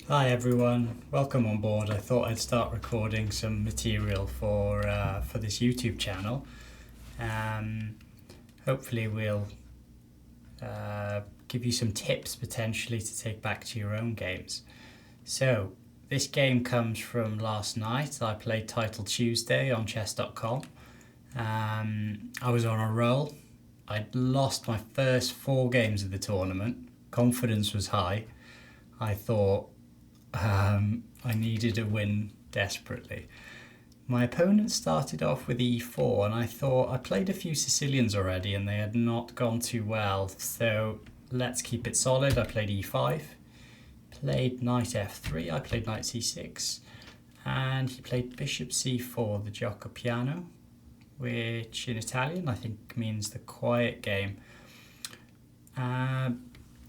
Hi everyone, welcome on board. I thought I'd start recording some material for this YouTube channel. Hopefully we'll give you some tips potentially to take back to your own games. So this game comes from last night. I played Title Tuesday on chess.com. I was on a roll. I'd lost my first 4 games of the tournament. Confidence was high. I thought I needed a win desperately. My opponent started off with e4 and I thought I played a few Sicilians already and they had not gone too well, so let's keep it solid. I played e5, played knight f3, I played knight c6, and he played bishop c4, the Giocco piano, which in Italian I think means the quiet game.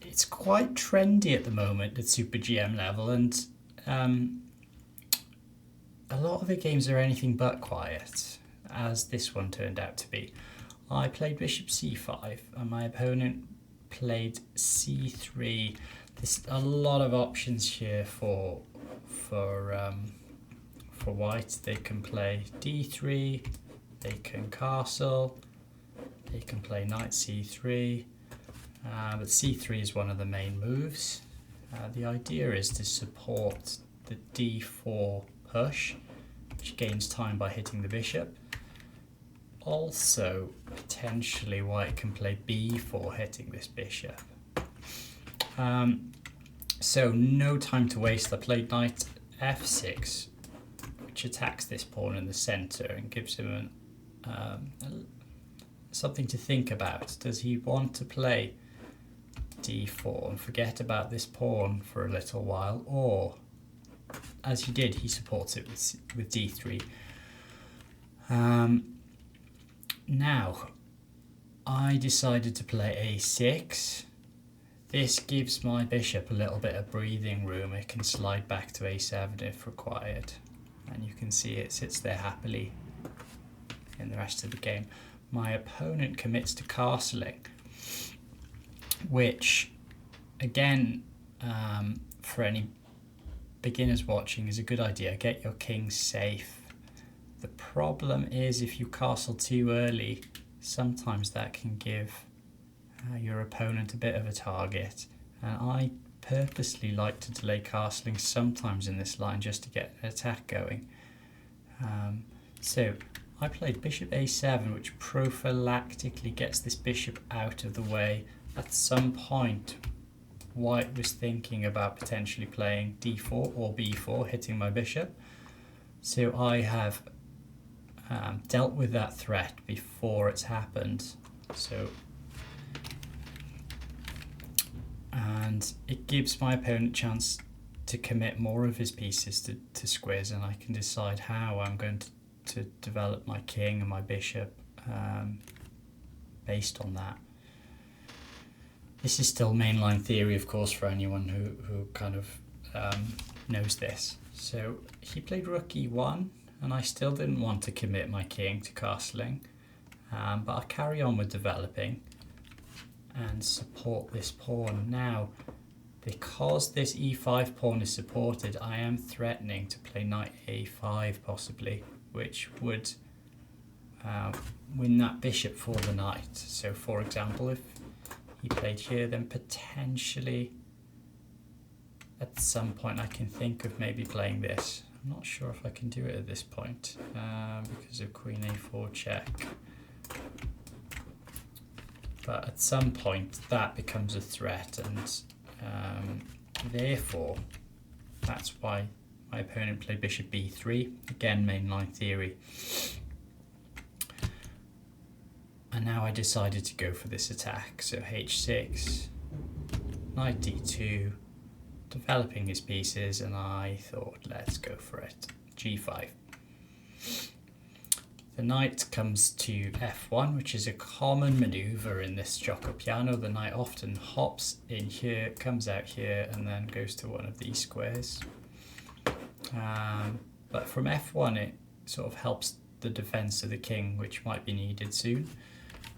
It's quite trendy at the moment at Super GM level, and a lot of the games are anything but quiet, as this one turned out to be. I played bishop c5 and my opponent played c3. There's a lot of options here for white. They can play d3, they can castle, they can play knight c3. But c3 is one of the main moves. The idea is to support the d4 push, which gains time by hitting the bishop. Also, potentially white can play b4, hitting this bishop. So no time to waste. I played knight f6, which attacks this pawn in the center and gives him something to think about. Does he want to play d4 and forget about this pawn for a little while, or as he did, he supports it with d3. Now I decided to play a6. This gives my bishop a little bit of breathing room. It can slide back to a7 if required, and you can see it sits there happily in the rest of the game. My opponent commits to castling, which again, for any beginners watching, is a good idea. Get your king safe. The problem is if you castle too early, sometimes that can give your opponent a bit of a target, and I purposely like to delay castling sometimes in this line just to get an attack going. So I played bishop a7, which prophylactically gets this bishop out of the way. At some point, white was thinking about potentially playing d4 or b4, hitting my bishop. So I have dealt with that threat before it's happened. And it gives my opponent a chance to commit more of his pieces to squares, and I can decide how I'm going to develop my king and my bishop based on that. This is still mainline theory, of course, for anyone who kind of knows this. So he played rook e1, and I still didn't want to commit my king to castling, but I'll carry on with developing and support this pawn. Now, because this e5 pawn is supported, I am threatening to play knight a5 possibly, which would win that bishop for the knight. So for example, if he played here, then potentially at some point I can think of maybe playing this. I'm not sure if I can do it at this point because of queen a4 check. But at some point that becomes a threat, and therefore that's why my opponent played bishop b3, again mainline theory. And now I decided to go for this attack. So h6, knight d2, developing his pieces, and I thought let's go for it. g5. The knight comes to f1, which is a common maneuver in this Giocco piano. The knight often hops in here, comes out here, and then goes to one of these squares. But from f1 it sort of helps the defense of the king, which might be needed soon.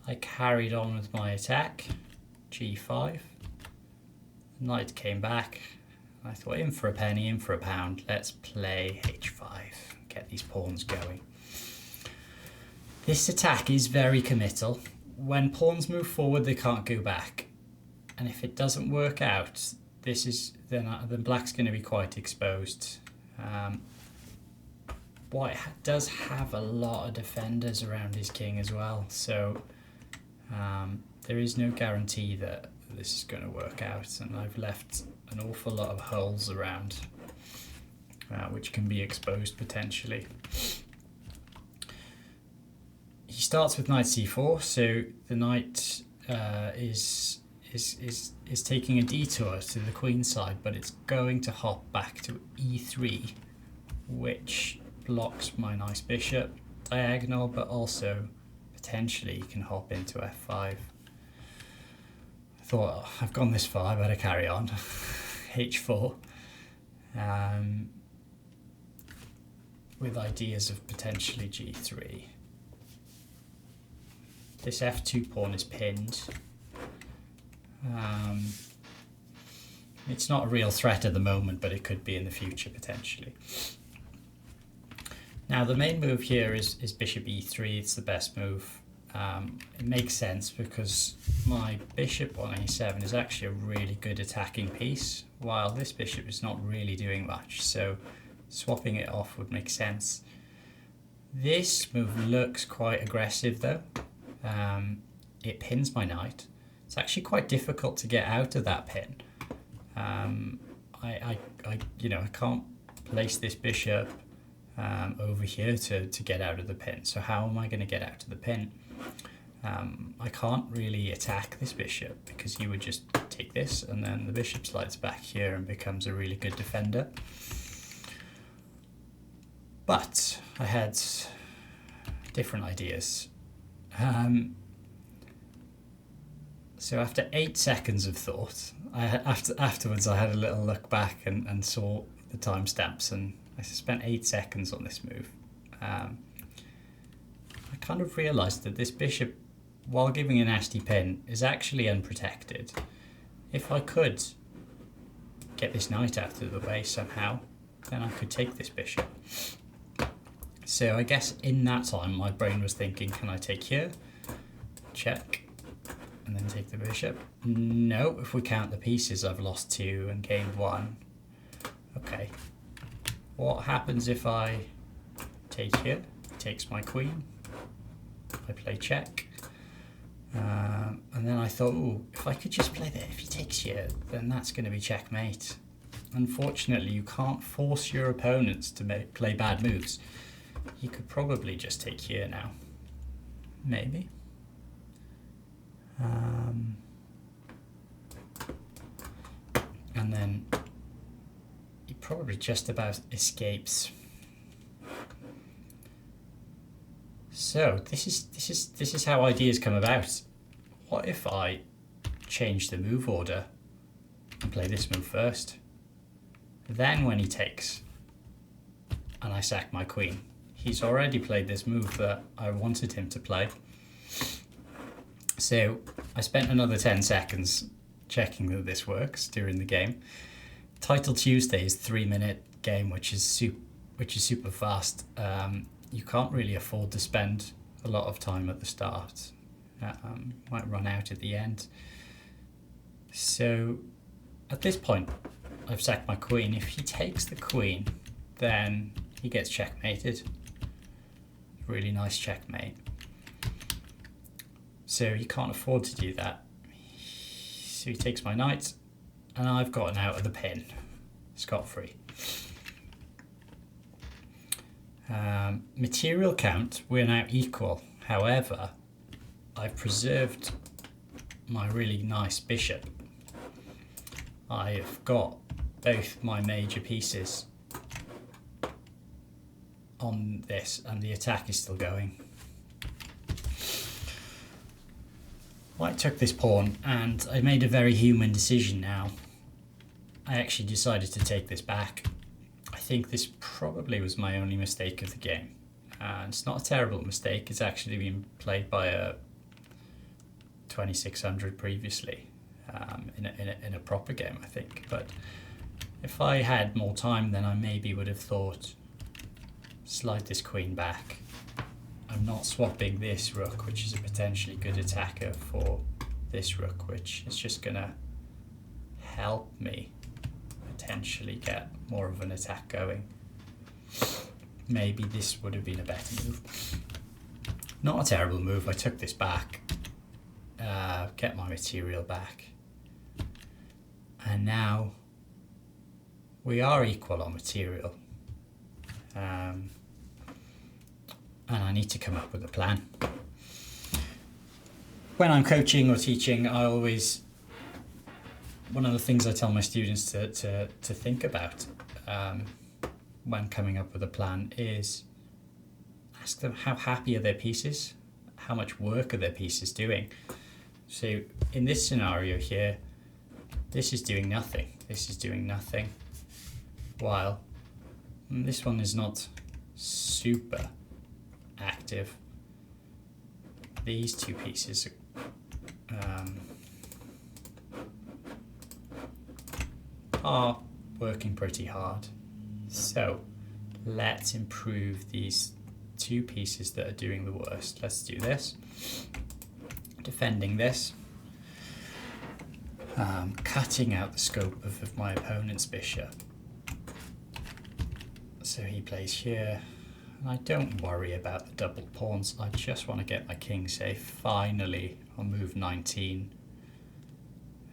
I carried on with my attack, g5. The knight came back, I thought, in for a penny, in for a pound, let's play h5, get these pawns going. This attack is very committal. When pawns move forward, they can't go back. And if it doesn't work out, then black's going to be quite exposed. White does have a lot of defenders around his king as well, so there is no guarantee that this is going to work out, and I've left an awful lot of holes around which can be exposed potentially. He starts with knight c4, so the knight is taking a detour to the queen side, but it's going to hop back to e3, which blocks my nice bishop diagonal, but also potentially can hop into f5. I thought, oh, I've gone this far, I better carry on. h4, with ideas of potentially g3. This f2 pawn is pinned. It's not a real threat at the moment, but it could be in the future potentially. Now the main move here is bishop e3. It's the best move. It makes sense because my bishop on a7 is actually a really good attacking piece, while this bishop is not really doing much, so swapping it off would make sense. This move looks quite aggressive though. It pins my knight. It's actually quite difficult to get out of that pin. I can't place this bishop over here to get out of the pin. So how am I going to get out of the pin? I can't really attack this bishop because he would just take this, and then the bishop slides back here and becomes a really good defender. But I had different ideas. So after 8 seconds of thought, afterwards I had a little look back and saw the timestamps, and I spent 8 seconds on this move. I kind of realised that this bishop, while giving a nasty pin, is actually unprotected. If I could get this knight out of the way somehow, then I could take this bishop. So I guess in that time my brain was thinking, can I take here? Check. And then take the bishop. No, if we count the pieces, I've lost 2 and gained 1. Okay. What happens if I take here? He takes my queen. I play check. And then I thought, ooh, if I could just play that, if he takes here, then that's going to be checkmate. Unfortunately, you can't force your opponents to play bad moves. You could probably just take here now. Maybe. And then he probably just about escapes. So this is how ideas come about. What if I change the move order and play this move first? Then when he takes and I sack my queen, he's already played this move that I wanted him to play. So I spent another 10 seconds checking that this works during the game. Title Tuesday is a 3-minute game, which is super fast. You can't really afford to spend a lot of time at the start. Might run out at the end. So at this point, I've sacked my queen. If he takes the queen, then he gets checkmated. Really nice checkmate. So he can't afford to do that. So he takes my knight, and I've gotten out of the pin, scot-free. Material count, we're now equal. However, I've preserved my really nice bishop. I've got both my major pieces on this, and the attack is still going. White took this pawn, and I made a very human decision now. I actually decided to take this back. I think this probably was my only mistake of the game. It's not a terrible mistake. It's actually been played by a 2600 previously in a proper game, I think. But If I had more time, then I maybe would have thought, slide this queen back. I'm not swapping this rook, which is a potentially good attacker, for this rook, which is just going to help me potentially get more of an attack going. Maybe this would have been a better move. Not a terrible move. I took this back, get my material back, and now we are equal on material. And I need to come up with a plan. When I'm coaching or teaching, one of the things I tell my students to think about when coming up with a plan is ask them how happy are their pieces, how much work are their pieces doing. So in this scenario here, this is doing nothing, this is doing nothing, while this one is not super active. These two pieces are working pretty hard. So let's improve these two pieces that are doing the worst. Let's do this. Defending this. Cutting out the scope of my opponent's bishop. So he plays here. I don't worry about the double pawns. I just want to get my king safe. Finally, on move 19,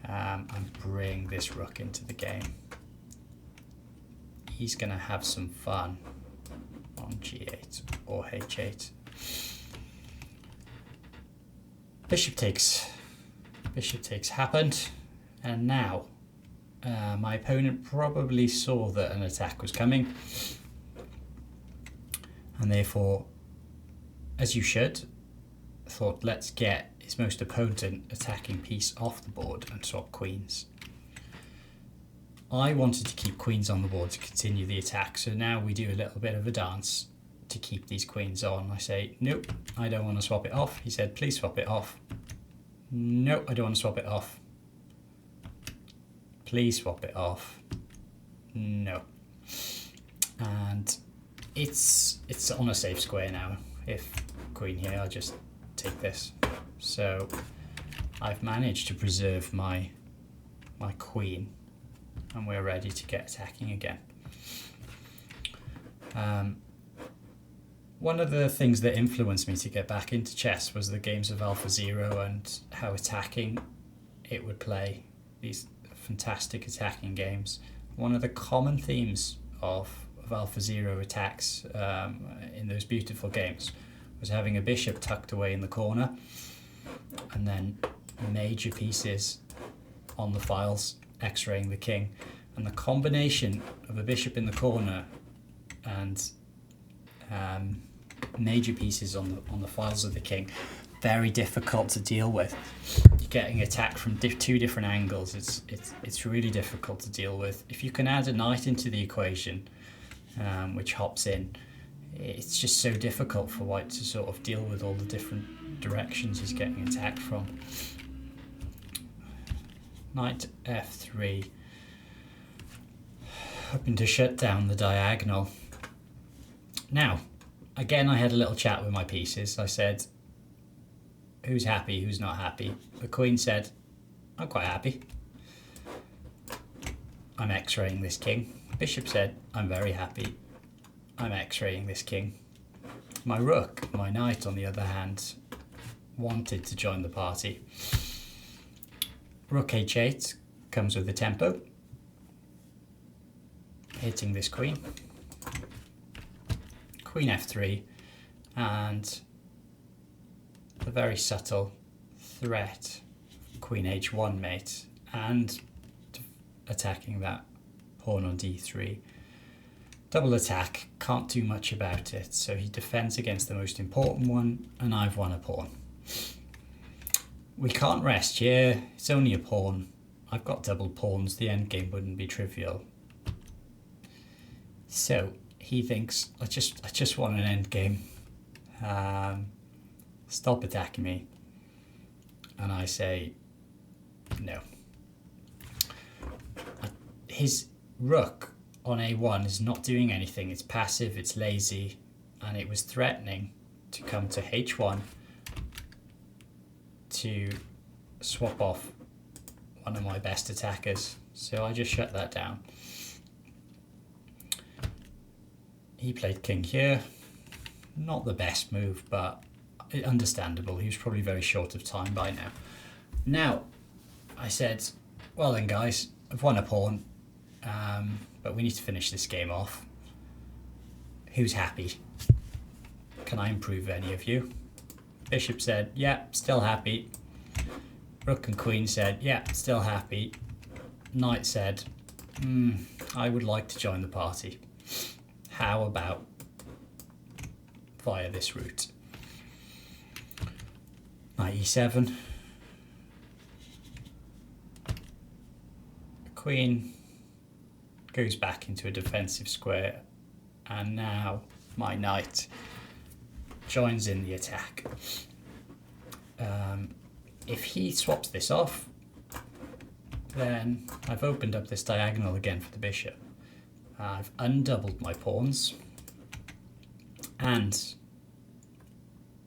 and bring this rook into the game. He's going to have some fun on g8 or h8. Bishop takes happened, and now my opponent probably saw that an attack was coming, and therefore, as you should, thought, let's get his most potent attacking piece off the board and swap queens. I wanted to keep queens on the board to continue the attack, so now we do a little bit of a dance to keep these queens on. I say, nope, I don't want to swap it off. He said, please swap it off. Nope, I don't want to swap it off. Please swap it off. No. And it's on a safe square now. If queen here, I'll just take this. So I've managed to preserve my queen, and we're ready to get attacking again. One of the things that influenced me to get back into chess was the games of AlphaZero and how attacking it would play, these fantastic attacking games. One of the common themes of AlphaZero attacks in those beautiful games was having a bishop tucked away in the corner, and then major pieces on the files x-raying the king. And the combination of a bishop in the corner and major pieces on the files of the king, very difficult to deal with. You're getting attacked from two different angles. It's really difficult to deal with. If you can add a knight into the equation, which hops in, it's just so difficult for white to sort of deal with all the different directions he's getting attacked from. Knight f3, hoping to shut down the diagonal. Now, again, I had a little chat with my pieces. I said, who's happy, who's not happy? The queen said, I'm quite happy. I'm x-raying this king. Bishop said, I'm very happy. I'm x-raying this king. My rook, my knight, on the other hand, wanted to join the party. Rook h8 comes with the tempo, hitting this queen. Queen f3, and the very subtle threat, queen h1 mate, and attacking that pawn on d3. Double attack, can't do much about it, so he defends against the most important one, and I've won a pawn. We can't rest here, it's only a pawn. I've got double pawns, the endgame wouldn't be trivial. So he thinks, I just want an endgame. Stop attacking me. And I say, no. His rook on a1 is not doing anything. It's passive, it's lazy, and it was threatening to come to h1 to swap off one of my best attackers. So I just shut that down. He played king here. Not the best move, but understandable. He was probably very short of time by now. Now, I said, well then guys, I've won a pawn, but we need to finish this game off. Who's happy? Can I improve any of you? Bishop said, yeah, still happy. Rook and queen said, yeah, still happy. Knight said, I would like to join the party. How about via this route? Knight e7. Queen goes back into a defensive square, and now my knight joins in the attack. If he swaps this off, then I've opened up this diagonal again for the bishop. I've undoubled my pawns, and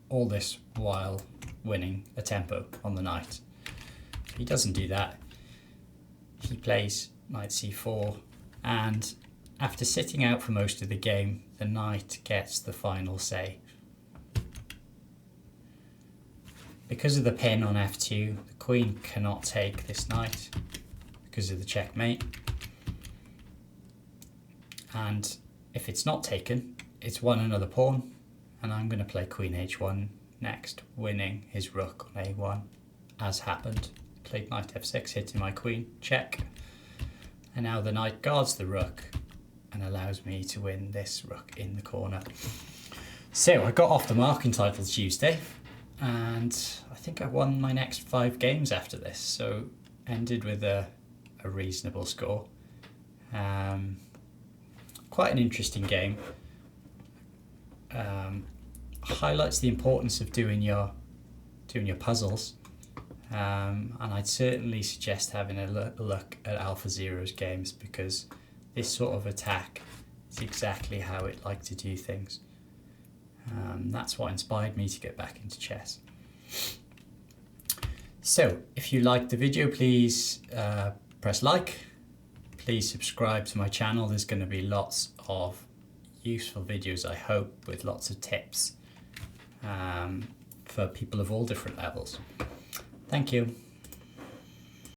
all this while winning a tempo on the knight. If he doesn't do that, he plays knight c4, and after sitting out for most of the game, the knight gets the final say. Because of the pin on f2, the queen cannot take this knight because of the checkmate. And if it's not taken, it's won another pawn, and I'm going to play queen h1 next, winning his rook on a1, as happened. Played knight f6, hitting my queen, check. And now the knight guards the rook and allows me to win this rook in the corner. So I got off the mark in Title Tuesday, and I think I won my next 5 games after this, so ended with a reasonable score. Quite an interesting game. Highlights the importance of doing your puzzles, and I'd certainly suggest having a look at AlphaZero's games, because this sort of attack is exactly how it liked to do things. That's what inspired me to get back into chess. So if you liked the video, please press like. Please subscribe to my channel. There's going to be lots of useful videos, I hope, with lots of tips for people of all different levels. Thank you.